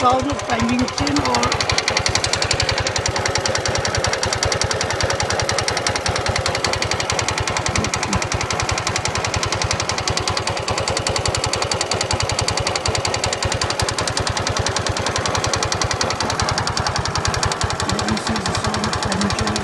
sound of timing chain or this is the sound of timing chain.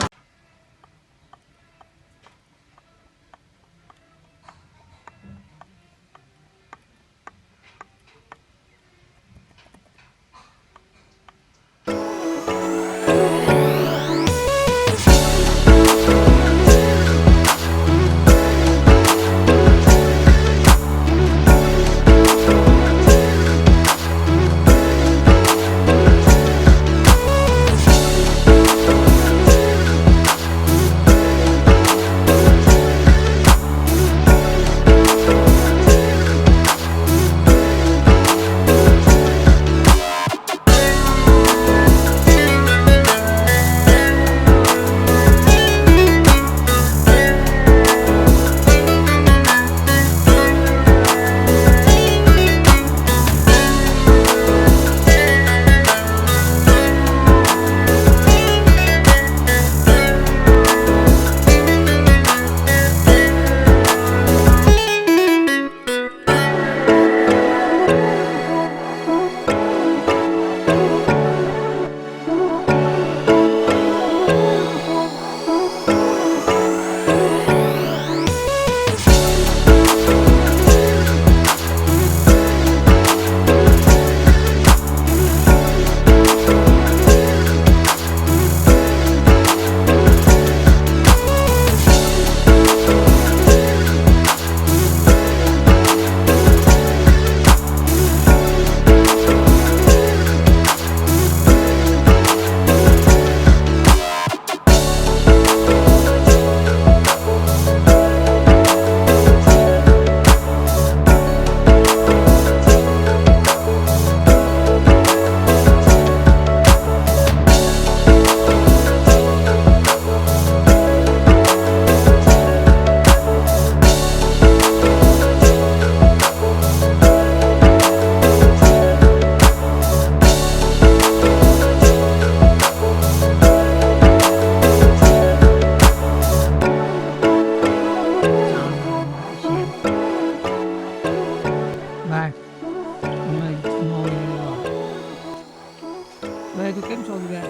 Đây tôi kém sôi ra,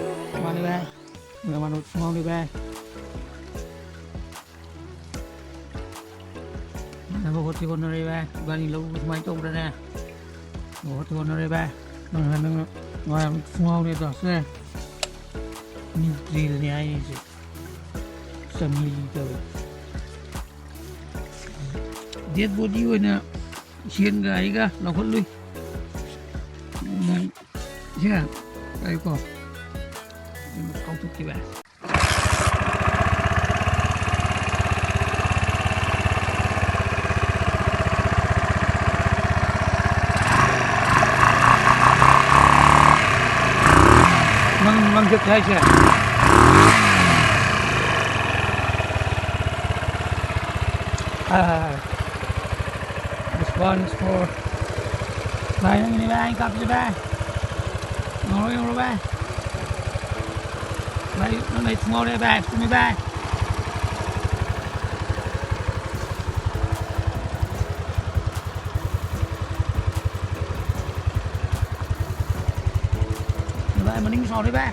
mà đi ba, người mà ngon đi ba. Nó có hot con này ba, ba đi lâu máy trông ra nè, hot con này ba, nó ngoài ngon đi rồi xe, như gì là nhà gì, sầm ly rồi, dead body rồi nè, xiên cái cả, nó hot lui, chưa? Aiko, kau tu kiba. Mang jep hai je. This one is for. Bay ini bay, kap je bay. Ngồi rồi ba, đây nó này ngồi đây ba, tụi mình ba, lại mà ninh sò đấy ba.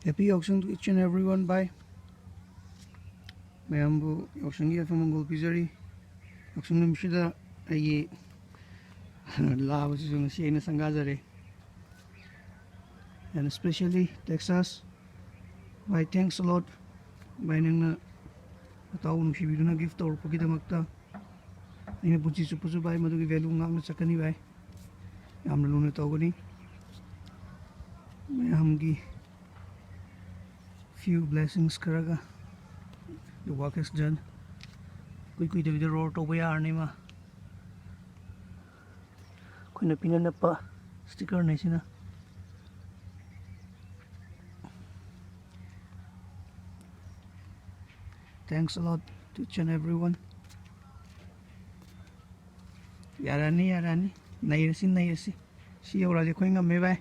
Happy auction to each and everyone. Bye. Mayambu auction gi from Mongol Pizari. Auction nimshida ay la was yung siya na sangazare. And especially Texas. Bye, thanks a lot. Bye nang na tao nung siya na gift or pagkita magta. Ay na punsi supuso bye madugi value nga na sakani bye. Am na luna tao ko ni. Mayamgi few blessings karaga. The work is done. kui de roar to ba yar ni ma khoi na pina na pa sticker này xin na thanks a lot to each and everyone yarani nair si si ora de khoi ngam me bai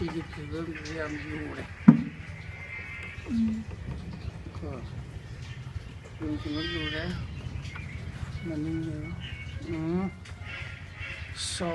Sige kızım yam yure. Ko. Yung yure. Maning yure. So